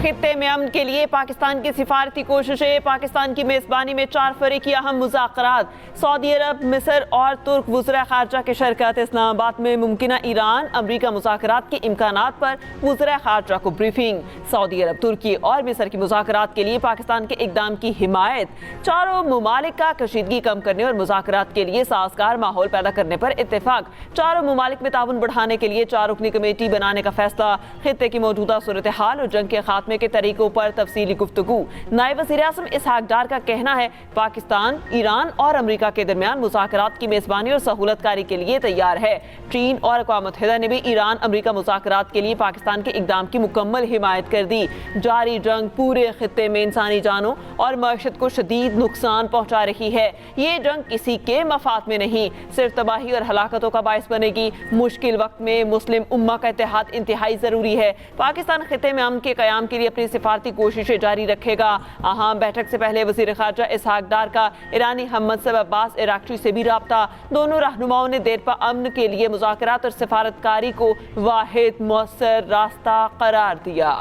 खित्ते में अमन के लिए पाकिस्तान की सिफारती कोशिशें। पाकिस्तान की मेज़बानी में 4 फरीकी अहम मुज़ाकरात। सऊदी अरब, मिस्र और तुर्क वज़ीर ख़ारजा की शिरकत। इस्लामाबाद में मुमकिना ईरान अमरीका मुज़ाकरात के इम्कानात पर वज़ीर ख़ारजा को ब्रीफिंग। सऊदी अरब, तुर्की और मिस्र की मुज़ाकरात के लिए पाकिस्तान के इक़दाम की हिमायत। चारों मुमालिक का कशीदगी कम करने और मुज़ाकरात के लिए साज़गार माहौल पैदा करने पर इत्तेफाक। चारों मुमालिक में ताउन बढ़ाने के लिए 4 रुकनी कमेटी बनाने का फैसला। खित्ते की मौजूदा सूरत हाल और जंग के खात्मे के तरीकों पर तफसीली गुफ्तगू। नायब वज़ीर आज़म इसहाक डार का कहना है पाकिस्तान ईरान और अमरीका के दरमियान मुज़ाकरात की मेज़बानी और सहूलतकारी के लिए तैयार है। चीन और अक़वाम मुत्तहिदा ने भी ईरान अमरीका मुज़ाकरात के लिए पाकिस्तान के इक़दाम की मुकम्मल हिमायत कर दी। जारी जंग पूरे खित्ते में इंसानी जानों और मईशत को शदीद नुकसान पहुँचा रही है। ये जंग किसी के मफाद में नहीं, सिर्फ तबाही और हलाकतों का बायस बनेगी। मुश्किल वक्त में मुस्लिम उम्मा का इत्तेहाद इंतहाई ज़रूरी है। पाकिस्तान खित्ते में अमन के क़याम के लिए अपनी सिफारती कोशिशें जारी रखेगा। अहम बैठक से पहले वज़ीर ख़ारजा इसहाक डार का ईरानी हममंसब अब्बास इराक़ची से भी राब्ता। दोनों रहनुमाओं ने देर पा अमन के लिए मुज़ाकरात और सिफारतकारी को वाहिद मौसर रास्ता करार दिया।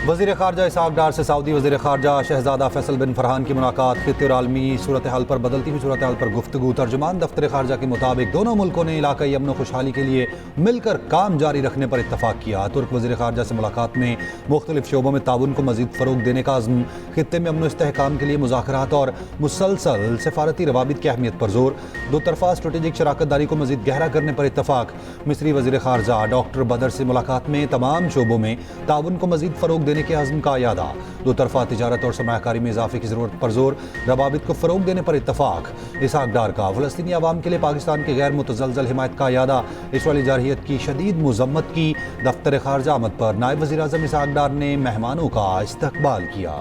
वज़ीर ख़ारजा इसहाक डार से सऊदी वज़ीर ख़ारजा शहज़ादा फैसल बिन फरहान की मुलाकात। खित्ते और आलमी सूरत हाल पर बदलती हुई सूरत हाल पर गुफ्तगू। तर्जुमान दफ्तर ख़ारजा के मुताबिक दोनों मुल्कों ने इलाक़ाई अमन खुशहाली के लिए मिलकर काम जारी रखने पर इत्तफ़ाक़ किया। तुर्क वज़ीर ख़ारजा से मुलाकात में मुख्तलिफ़ शोबों में ताउन को मज़ीद फ़रोग़ देने का अज़्म। खित्ते में अमन इस्तेहकाम के लिए मुज़ाकरात और मुसलसल सफ़ारती रवाबित की अहमियत पर जोर। दो तरफ़ा स्ट्रेटेजिक शराकत दारी को मज़ीद गहरा करने पर इत्तफ़ाक़। मिस्री वज़ीर ख़ारजा डॉक्टर बदर से मुलाकात में तमाम शोबों में ताउन को मज़ीद फ़रोग़ देने के अज़्म का यादा। दो तरफ़ा तिजारत और सरमायाकारी में इजाफे की ज़रूरत पर जोर। रवाबित को फ़रोग़ देने पर इत्तफ़ाक़। इसहाक डार का फ़लस्तीनी अवाम के लिए पाकिस्तान की गैर मुतज़लज़ल हिमायत का यादा। इसराइली जारहियत की शदीद मज़म्मत की। दफ्तर ख़ारजा आमद पर नायब वज़ीर आज़म इसहाक डार ने मेहमानों का इस्तक़बाल किया।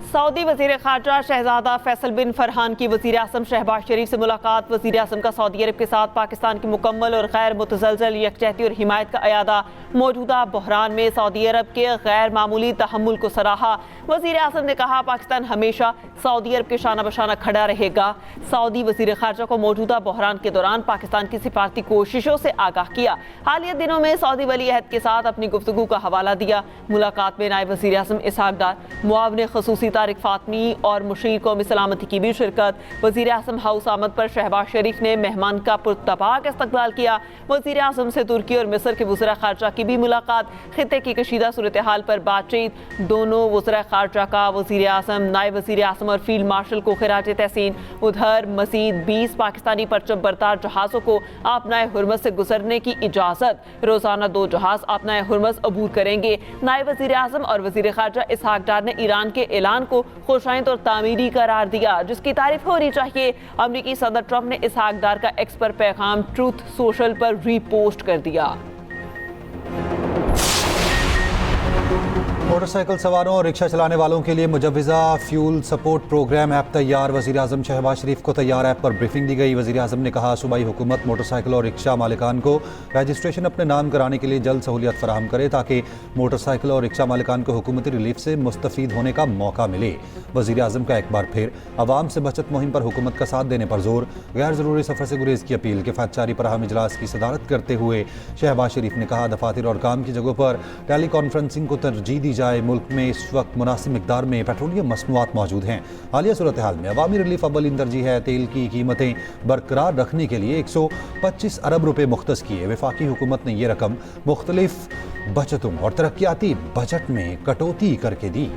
सऊदी वज़ीर ख़ारजा शहज़ादा फैसल बिन फरहान की वज़ीर आज़म शहबाज शरीफ से मुलाकात। वज़ीर आज़म का सऊदी अरब के साथ पाकिस्तान की मुकम्मल और गैर मुतज़लज़ल यकजहती और हिमायत का अयादा। मौजूदा बहरान में सऊदी अरब के गैर मामूली तहम्मुल को सराहा। वज़ीर आज़म ने कहा पाकिस्तान हमेशा सऊदी अरब के शाना बशाना खड़ा रहेगा। सऊदी वज़ीर ख़ारजा को मौजूदा बहरान के दौरान पाकिस्तान की सिफारती कोशिशों से आगाह किया। हालिया दिनों में सऊदी वली अहद के साथ अपनी गुफ्तगू का हवाला दिया। मुलाकात में नायब वज़ीर आज़म इसहाक डार, मुआविन ख़ुसूसी तारिक फातमी और मुशीर कौमी सलामती की भी शिरकत। वज़ीर आज़म हाउस आमद पर शहबाज शरीफ ने मेहमान का पुरतबाक इस्तकबाल किया। वज़ीर आज़म से तुर्की और मिस्र के वज़ीर ख़ारजा की भी मुलाकात। खित्ते की कशीदा सूरत हाल पर बातचीत। दोनों वज़ीर ख़ारजा का वज़ीर आज़म, नायब वज़ीर आज़म और फील्ड मार्शल को खिराज तहसीन। उधर मज़ीद 20 पाकिस्तानी परचम बरदार जहाज़ों को आपनाए हुर्मस से गुजरने की इजाज़त। रोज़ाना 2 जहाज़ आपनाए हुर्मस अबूर करेंगे। नायब वज़ीर आज़म और वज़ीर ख़ारजा इसहाक डार ने ईरान के ऐलान को खुशाइंद और तामीरी करार दिया, जिसकी तारीफ होनी चाहिए। अमरीकी सदर ट्रंप ने इसहाक डार का एक्स पर पैगाम ट्रूथ सोशल पर रीपोस्ट कर दिया। मोटरसाइकिल सवारों और रिक्शा चलाने वालों के लिए मुजव्वज़ा फ्यूल सपोर्ट प्रोग्राम ऐप तैयार। वज़ीर आज़म शहबाज शरीफ को तैयार ऐप पर ब्रीफिंग दी गई। वज़ीर आज़म ने कहा सूबाई हुकूमत मोटरसाइकिल और रिक्शा मालिकान को रजिस्ट्रेशन अपने नाम कराने के लिए जल्द सहूलियत फराहम करे ताकि मोटरसाइकिल और रिक्शा मालिकान को हुकूमती रिलीफ से मुस्तफ़ीद होने का मौका मिले। वज़ीर आज़म का एक बार फिर अवाम से बचत मुहिम पर हुकूमत का साथ देने पर जोर। गैर ज़रूरी सफ़र से गुरेज की अपील। किफ़ायतचारी पर अहम इजलास की सदारत करते हुए शहबाज शरीफ ने कहा दफातर और काम की जगहों पर टेली कॉन्फ्रेंसिंग को तरजीह दी जाए। मुल्क में इस वक्त मुनासिब मिकदार में पेट्रोलियम मसनूआत मौजूद हैं। हालिया सूरत हाल में अवामी रिलीफ अव्वलीन तरजीह है। तेल की कीमतें बरकरार रखने के लिए 125 अरब रुपए मुख्तस किए। वफाकी हुकूमत ने यह रकम मुख्तलिफ बचतों और तरक्याती बजट में कटौती करके दी।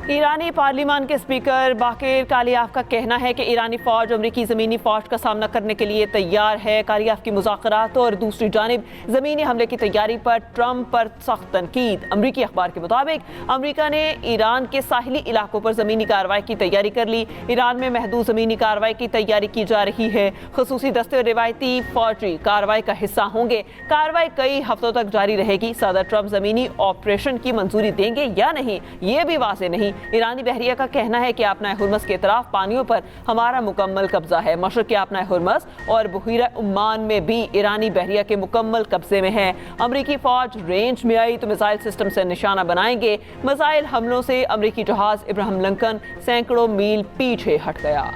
ईरानी पार्लियामान के स्पीकर बाकिर कालियाफ का कहना है कि ईरानी फौज अमरीकी ज़मीनी फौज का सामना करने के लिए तैयार है। कालियाफ की मुज़ाकरात और दूसरी जानिब ज़मीनी हमले की तैयारी पर ट्रंप पर सख्त तनकीद। अमरीकी अखबार के मुताबिक अमरीका ने ईरान के साहिली इलाकों पर ज़मीनी कार्रवाई की तैयारी कर ली। ईरान में महदूद ज़मीनी कार्रवाई की तैयारी की जा रही है। खसूसी दस्ते और रिवायती फौजी कार्रवाई का हिस्सा होंगे। कार्रवाई कई हफ्तों तक जारी रहेगी। सदर ट्रंप ज़मीनी ऑपरेशन की मंजूरी देंगे या नहीं ये भी वाज़ेह नहीं। ईरानी बहरिया का कहना है कि आपना हुर्मस के इतराफ पानियों पर हमारा मुकम्मल कब्जा है। मशरक़ के आपना हुर्मस और बहीरा उम्मान में भी ईरानी बहरिया के मुकम्मल कब्जे में है। अमरीकी फौज रेंज में आई तो मिसाइल सिस्टम से निशाना बनाएंगे। मिसाइल हमलों से अमरीकी जहाज इब्राहिम लिंकन सैकड़ों मील पीछे हट गया।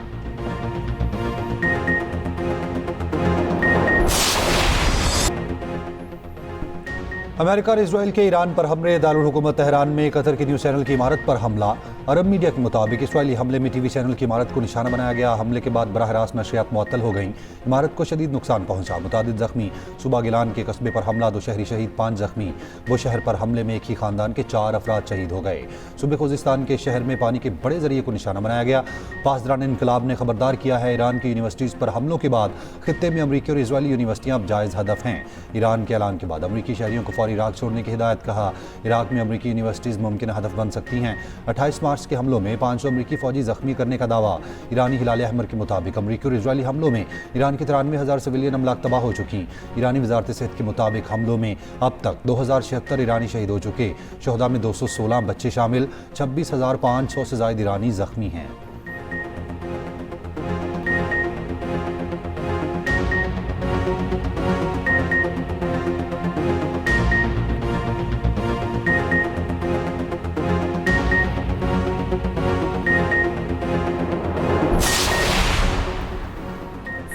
अमेरिका और इसराइल के ईरान पर हमले, दारुल हुकूमत तेहरान में कतर की न्यूज़ चैनल की इमारत पर हमला। अरब मीडिया के मुताबिक इसराइली हमले में टीवी चैनल की इमारत को निशाना बनाया गया। हमले के बाद बराह रास्त नशरियात मुअत्तल हो गईं। इमारत को शदीद नुकसान पहुंचा। मुतादिद जख्मी। सुबह गिलान के कस्बे पर हमला, 2 शहरी शहीद, 5 जख्मी। वो शहर पर हमले में एक ही खानदान के 4 अफराद शहीद हो गए। सुबह खुजिस्तान के शहर में पानी के बड़े जरिए को निशाना बनाया गया। पासदारान इनकलाब ने खबरदार किया है, ईरान की यूनिवर्सिटीज़ पर हमलों के बाद खित्ते में अमरीकी और इसराइली यूनिवर्सिटियाँ अब जायज़ हदफ हैं। ईरान के ऐलान के बाद अमरीकी शहरियों को फौरी इराक छोड़ने की हिदायत। कहा, इराक में अमरीकी यूनिवर्सिटीज़ मुमकिन हदफ बन सकती हैं। 28 मार्च के हमलों में 500 अमरीकी फौजी जख्मी करने का दावा। ईरानी हिलाल अहमर के मुताबिक अमरीकी और इजरायली हमलों में ईरान की 93,000 सिविलियन अमलाक तबाह हो चुकी। ईरानी वजारत सेहत के मुताबिक हमलों में अब तक 2076 ईरानी शहीद हो चुके। शहदा में 216 बच्चे शामिल। 26,500 से ज़ायद ईरानी जख्मी हैं।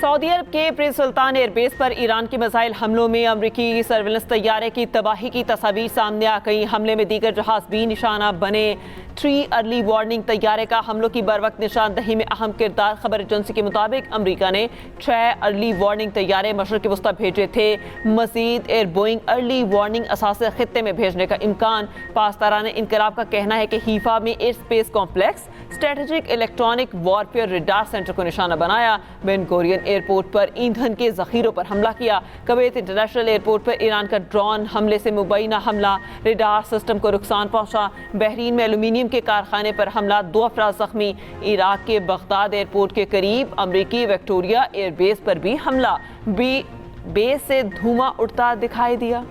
सऊदी अरब के प्रिंस सुल्तान एयरबेस पर ईरान के मिसाइल हमलों में अमरीकी सर्विलेंस तैयारे की तबाही की तस्वीर सामने आ गई। हमले में दीगर जहाज भी निशाना बने। 3 अर्ली वार्निंग तैयारे का हमलों की बरवक्त निशानदही में अहम किरदार। खबर एजेंसी के मुताबिक अमरीका ने 6 अर्ली वार्निंग तैयारे मशरक़ वस्ता भेजे थे। मजीद एयर बोइंग अर्ली वार्निंग असासे खित्ते में भेजने का इम्कान। पासदारान इनकलाब का कहना है कि हीफा में air space complex strategic electronic warfare radar centre को निशाना बनाया। बेन गुरियन एयरपोर्ट पर ईंधन के जखीरों पर हमला किया। कुवैत इंटरनेशनल एयरपोर्ट पर ईरान का ड्रोन हमले से मुबैना हमला। रेडार सिस्टम को नुकसान पहुंचा। बहरीन में एल्यूमिनियम के कारखाने पर हमला, 2 अफराद जख्मी। इराक के बगदाद एयरपोर्ट के करीब अमरीकी विक्टोरिया एयरबेस पर भी हमला। बेस से धुआं उड़ता दिखाई दिया।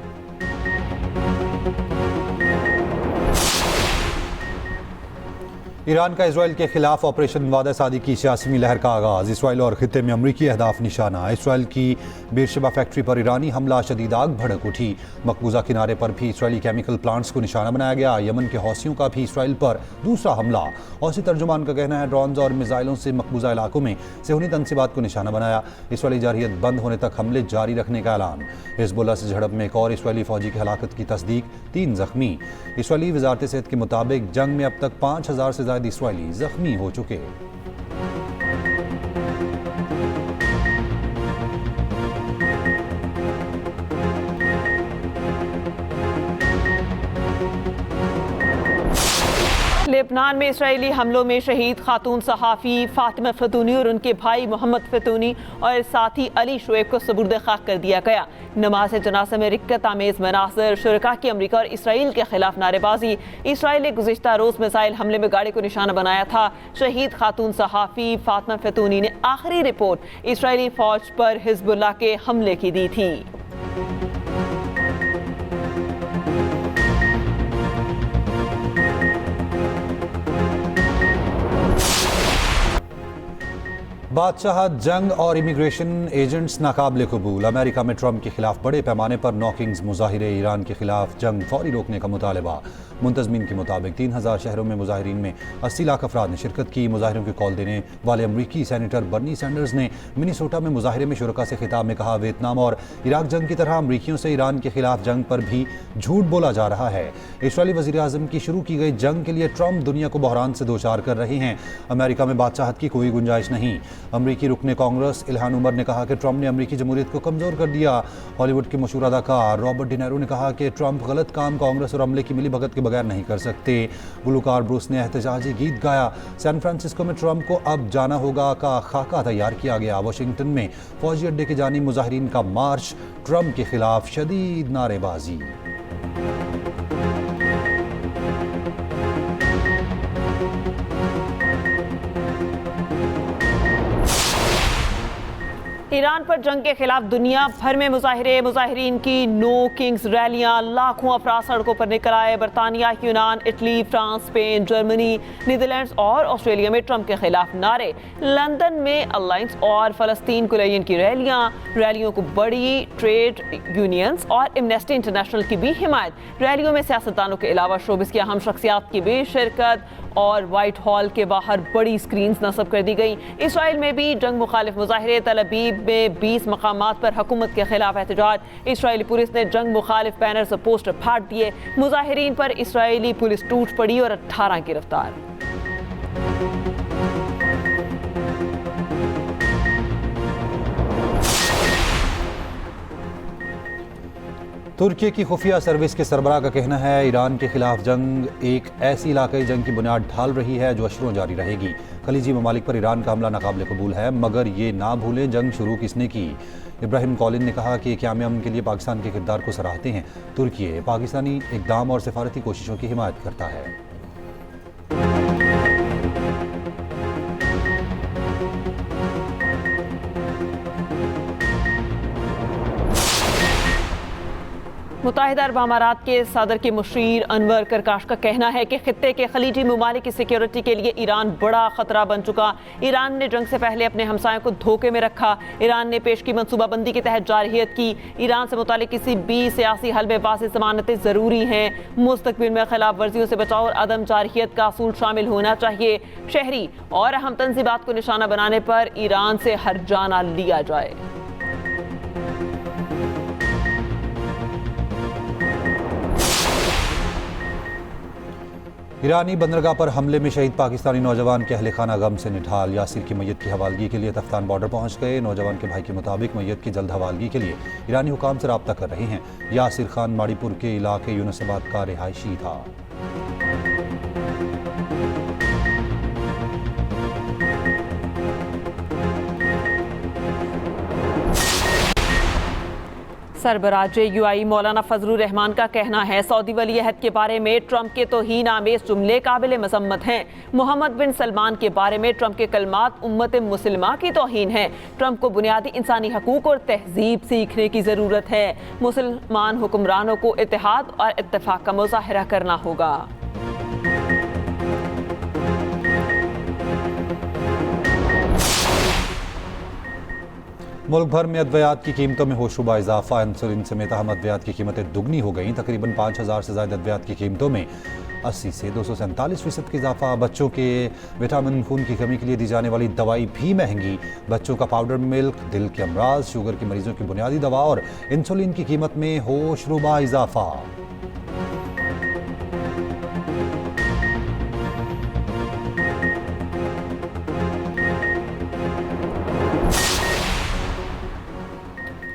ईरान का इसराइल के खिलाफ ऑपरेशन वादा सादी की 86वीं लहर का आगाज़। इसराइल और खित्ते में अमरीकी अहदाफ निशाना। इसराइल की बेरशबा फैक्ट्री पर ईरानी हमला, शदीद आग भड़क उठी। मकबूजा किनारे पर भी इसराइली केमिकल प्लांट्स को निशाना बनाया गया। यमन के हौसियों का भी इसराइल पर दूसरा हमला। हौसी तर्जुमान का कहना है, ड्रोन्स और मिसाइलों से मकबूजा इलाकों में सेहूनी तनसीबात को निशाना बनाया। इसराइली जारहियत बंद होने तक हमले जारी रखने का ऐलान। हिजबुल्लाह से झड़प में एक और इसराइली फौजी की हलाकत की तस्दीक, 3 जख्मी। इसराइली वजारत सेहत के मुताबिक जंग में अब तक 5,000 से ज़्यादा इसराइली जख्मी हो चुके। लेबनान में इसराइली हमलों में शहीद खातून सहाफ़ी फातिमा फतूनी और उनके भाई मोहम्मद फतूनी और साथी अली शुएब को सुबुर्द खाक कर दिया गया। नमाज जनाजा में रिक्कत आमेज़ मनाज़र, शुरका की अमरीका और इसराइल के खिलाफ नारेबाजी। इसराइल ने गुज़िश्ता रोज़ मिसाइल हमले में गाड़ी को निशाना बनाया था। शहीद खातून सहाफ़ी फातिमा फतूनी ने आखिरी रिपोर्ट इसराइली फ़ौज पर हिजबुल्लाह के हमले की दी थी। बादशाह जंग और इमिग्रेशन एजेंट्स नाकाबिल कबूल। अमेरिका में ट्रंप के खिलाफ बड़े पैमाने पर नॉकिंग्स, मुजाहिरे। ईरान के खिलाफ जंग फौरी रोकने का मुतालबा। मुंतजमीन के मुताबिक 3,000 शहरों में मुजाहिरीन में 80 लाख अफराद ने शिरकत की। मुजाहिरों की कॉल देने वाले अमरीकी सैनेटर बर्नी सैंडर्स ने मिनीसोटा में मुजाहिरे में शुरका से खिताब में कहा, वियतनाम और इराक जंग की तरह अमरीकियों से ईरान के खिलाफ जंग पर भी झूठ बोला जा रहा है। इसराइली वज़ीर आज़म की शुरू की गई जंग के लिए ट्रंप दुनिया को बहरान से दोचार कर रहे हैं। अमेरिका में बादशाहत की कोई गुंजाइश नहीं। अमरीकी रुकने कांग्रेस इल्हान उमर ने कहा कि ट्रंप ने अमरीकी जमहूरियत को कमज़ोर कर दिया। हॉलीवुड के मशहूर अदाकार रॉबर्ट डिनेरो ने कहा कि ट्रंप गलत काम कांग्रेस और अमले की मिलीभगत के बगैर नहीं कर सकते। गुलकार ब्रूस ने एहतजाजी गीत गाया। सैन फ्रांसिस्को में ट्रंप को अब जाना होगा का खाका तैयार किया गया। वाशिंगटन में फौजी अड्डे की जानिब मुजाहिरीन का मार्च, ट्रंप के खिलाफ शदीद नारेबाजी। ईरान पर जंग के खिलाफ दुनिया भर में मुजाहिरे, मुजाहिरीन की नो किंग्स रैलियां, लाखों अफराद सड़कों पर निकल आए। बरतानिया, यूनान, Italy, France, Spain, Germany, Netherlands और ऑस्ट्रेलिया में ट्रंप के खिलाफ नारे। लंदन में अलायंस और फलस्तीन कुलैयन की रैलियों को बड़ी ट्रेड यूनियंस और एमनेस्टी इंटरनेशनल की भी हिमायत। रैलियों में सियासतदानों के अलावा शोबिस की अहम शख्सियात की भी शिरकत और व्हाइट हॉल के बाहर बड़ी स्क्रीन्स नस्ब कर दी गई। इसराइल में भी जंग मुखालिफ मुजाहिरे, तल अबीब में 20 मकामात पर हुकूमत के खिलाफ एहतजाज। इसराइली पुलिस ने जंग मुखालिफ बैनर्स और पोस्टर फाड़ दिए। मुजाहिरीन पर इसराइली पुलिस टूट पड़ी और 18 गिरफ्तार। तुर्की की खुफिया सर्विस के सरबराह का कहना है ईरान के खिलाफ जंग एक ऐसी इलाकाई जंग की बुनियाद ढाल रही है जो अशरों जारी रहेगी। खलीजी ममालिक पर ईरान का हमला नाकाबिले कबूल है, मगर ये ना भूलें जंग शुरू किसने की। इब्राहिम कॉलिन ने कहा कि क़याम अमन के लिए पाकिस्तान के किरदार को सराहते हैं। तुर्की पाकिस्तानी इक़दाम और सिफारती कोशिशों की हिमायत करता है। मुत्तहिदा अरब अमारात के सदर के मुशीर अनवर करकाश का कहना है कि खित्ते के खलीजी ममालिक की सिक्योरिटी के लिए ईरान बड़ा खतरा बन चुका। ईरान ने जंग से पहले अपने हमसायों को धोखे में रखा। ईरान ने पेश की मनसूबाबंदी के तहत जारहियत की। ईरान से मुतालिक किसी भी सियासी हल में वाज़ेह ज़मानतें ज़रूरी हैं। मुस्तक़बिल में खिलाफ वर्जियों से बचाव और अदम जारहियत का असूल शामिल होना चाहिए। शहरी और अहम तंजीबात को निशाना बनाने पर ईरान से हर्जाना लिया जाए। ईरानी बंदरगाह पर हमले में शहीद पाकिस्तानी नौजवान के अहले खाना गम से निढाल। यासिर की मैयत की हवालगी के लिए तफ्तान बॉर्डर पहुंच गए। नौजवान के भाई के मुताबिक मैयत की जल्द हवालगी के लिए ईरानी हुकाम से रब्ता कर रहे हैं। यासिर खान माड़ीपुर के इलाके यूनुसाबाद का रिहायशी था। सरबराह यूआई मौलाना फजलुर रहमान का कहना है सऊदी वली अहद के बारे में ट्रंप के तौहीन आमेज जुमले काबिल मजम्मत हैं। मोहम्मद बिन सलमान के बारे में ट्रंप के कलमात उम्मत मुसलिमा की तौहीन है। ट्रंप को बुनियादी इंसानी हकूक और तहजीब सीखने की ज़रूरत है। मुसलमान हुक्मरानों को इत्तेहाद और इत्तेफाक का मुजाहरा करना होगा। मुल्क भर में अद्वियात की कीमतों में होशरुबा इजाफा। इंसुलिन समेत अहम अद्वियात की कीमतें दुगनी हो गईं। तकरीबन 5000 से ज़ायद अद्वियात की कीमतों में 80 से 247% का इजाफा। बच्चों के विटामिन खून की कमी के लिए दी जाने वाली दवाई भी महंगी। बच्चों का पाउडर मिल्क, दिल के अमराज, शुगर के मरीजों की बुनियादी दवा और इंसुलिन की कीमत में होशरुबा इजाफा।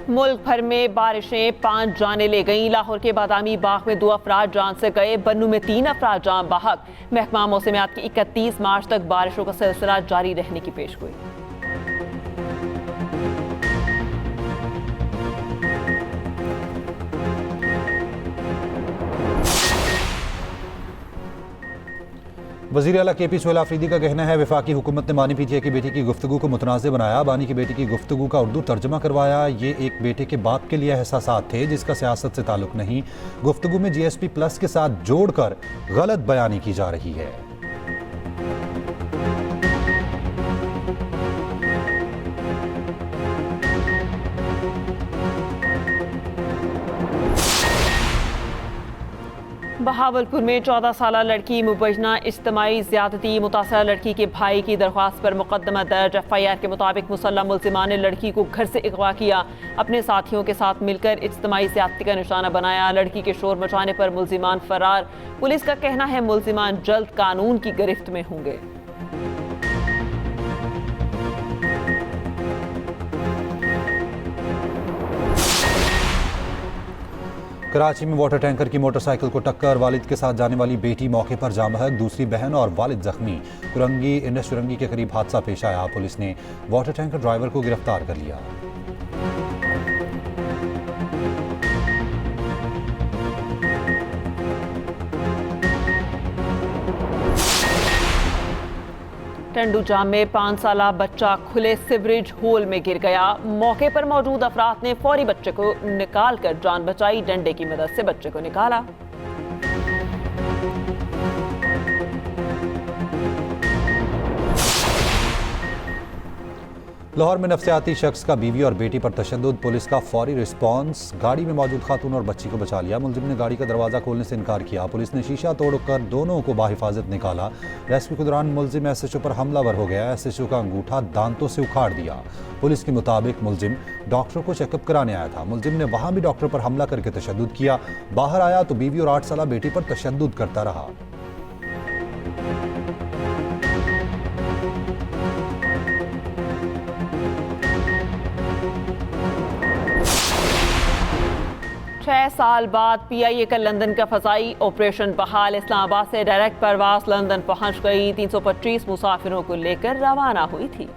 मुल्क भर में बारिशें 5 जाने ले गईं। लाहौर के बादामी बाग में 2 अफराद जान से गए। बन्नू में 3 अफराद जान बहक। महकमा मौसमियात की 31 मार्च तक बारिशों का सिलसिला जारी रहने की पेशगोई। वज़ीर आला के पी सोहेल आफरीदी का कहना है वफाकी हुकूमत ने बानी पीटीआई की बेटी की गुफ्तगू को मुतनाज़ बनाया। बानी की बेटी की गुफ्तगू का उर्दू तर्जमा करवाया। ये एक बेटे के बाप के लिए एहसासात थे जिसका सियासत से ताल्लुक नहीं। गुफ्तगू में GSP प्लस के साथ जोड़कर गलत बयानी की जा रही है। बहावलपुर में 14 साला लड़की मुबैना इज्तिमाई ज़्यादती। मुतासरा लड़की के भाई की दरख्वास्त पर मुकदमा दर्ज। FIR के मुताबिक मुसल्लम मुल्जिमान ने लड़की को घर से अगवा किया। अपने साथियों के साथ मिलकर इज्तिमाई ज़्यादती का निशाना बनाया। लड़की के शोर मचाने पर मुल्जिमान फरार। पुलिस का कहना है मुल्जिमान जल्द कानून की गिरफ्त में होंगे। कराची में वाटर टैंकर की मोटरसाइकिल को टक्कर। वालिद के साथ जाने वाली बेटी मौके पर जाम बहक। दूसरी बहन और वालिद जख्मी। कुरंगी इंडस चुरंगी के करीब हादसा पेश आया। पुलिस ने वाटर टैंकर ड्राइवर को गिरफ्तार कर लिया। टंडू जाम में 5 साला बच्चा खुले सिवरेज होल में गिर गया। मौके पर मौजूद अफराद ने फौरी बच्चे को निकालकर जान बचाई। डंडे की मदद से बच्चे को निकाला। लाहौर में नफ्सियाती शख्स का बीवी और बेटी पर तशद्दुद, पुलिस का फौरी रिस्पांस, गाड़ी में मौजूद खातून और बच्ची को बचा लिया। मुलजिम ने गाड़ी का दरवाजा खोलने से इनकार किया। पुलिस ने शीशा तोड़कर दोनों को बाहिफाजत निकाला। रेस्क्यू के दौरान मुलजिम एसएचओ पर हमलावर हो गया। एसएचओ का अंगूठा दांतों से उखाड़ दिया। पुलिस के मुताबिक मुलजिम डॉक्टर को चेकअप कराने आया था। मुलजिम ने वहां भी डॉक्टर पर हमला करके तशद्दुद किया। बाहर आया तो बीवी और 8 साला बेटी पर तशद्दुद करता रहा। छह साल बाद PIA का लंदन का फ़ज़ाई ऑपरेशन बहाल। इस्लामाबाद से डायरेक्ट परवास लंदन पहुंच गई। 325 मुसाफिरों को लेकर रवाना हुई थी।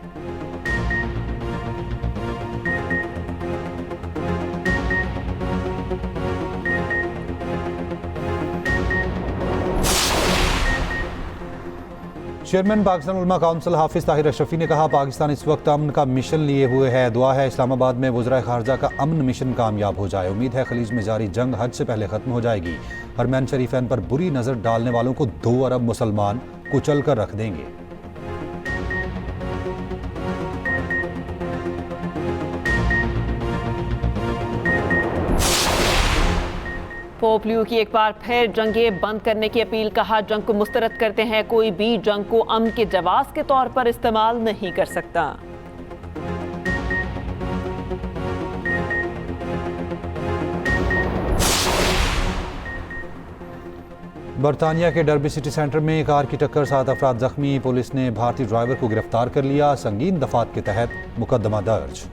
चेयरमैन पाकिस्तान उलमा काउंसिल हाफिज ताहिर अशरफी ने कहा, पाकिस्तान इस वक्त अमन का मिशन लिए हुए है। दुआ है इस्लामाबाद में वज़राए खारजा का अमन मिशन कामयाब हो जाए। उम्मीद है खलीज में जारी जंग हज से पहले ख़त्म हो जाएगी। हरमैन शरीफैन पर बुरी नज़र डालने वालों को 2 अरब मुसलमान कुचल कर रख देंगे। पोप लियो की एक बार फिर जंगें बंद करने की अपील। कहा, जंग को मुस्तरद करते हैं, कोई भी जंग को अमन के जवाब के तौर पर इस्तेमाल नहीं कर सकता। बरतानिया के डर्बी सिटी सेंटर में कार की टक्कर, 7 अफराद जख्मी। पुलिस ने भारतीय ड्राइवर को गिरफ्तार कर लिया। संगीन दफात के तहत मुकदमा दर्ज।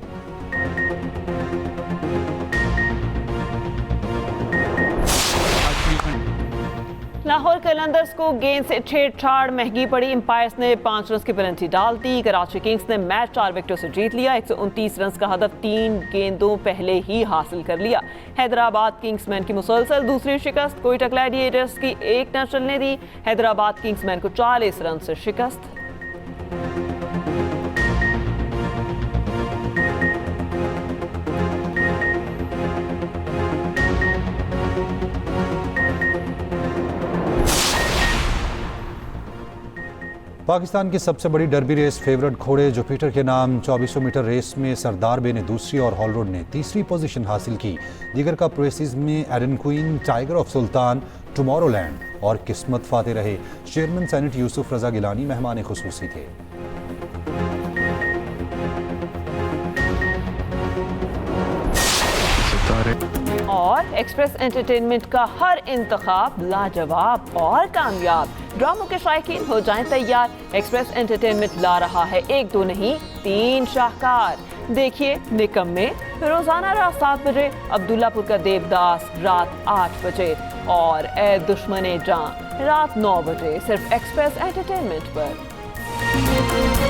लाहौर कलंदर्स को गेंद से छेड़छाड़ महंगी पड़ी। एम्पायर्स ने 5 रन की पेनल्टी डाल दी। कराची किंग्स ने मैच 4 विकेटों से जीत लिया। 129 रन का हदफ 3 गेंदों पहले ही हासिल कर लिया। हैदराबाद किंग्समैन की मुसलसल दूसरी शिकस्त। कोयटा ग्लैडिएटर्स की 1 न चलने दी। हैदराबाद किंग्समैन को 40 रन से शिकस्त। पाकिस्तान की सबसे बड़ी डर्बी रेस फेवरेट घोड़े जुपिटर के नाम 2400 मीटर रेस में सरदार बे ने दूसरी और हॉलरोड ने तीसरी पोजीशन हासिल की। दीगर का प्रेसिस में एरन क्वीन, टाइगर ऑफ सुल्तान, टुमारोलैंड और किस्मत फाते रहे। चेयरमैन सेनेट यूसुफ रजा गिलानी मेहमान खुसूसी थे। और एक्सप्रेस एंटरटेनमेंट का हर इंतखाब लाजवाब और कामयाब। ड्रामों के शायकीन हो जाएं तैयार। एक्सप्रेस एंटरटेनमेंट ला रहा है 1 2 नहीं 3 शाहकार। देखिए निकम्मे रोजाना रात 7 बजे, अब्दुल्लापुर का देवदास रात 8 बजे और ए दुश्मने जान रात 9 बजे, सिर्फ एक्सप्रेस एंटरटेनमेंट पर।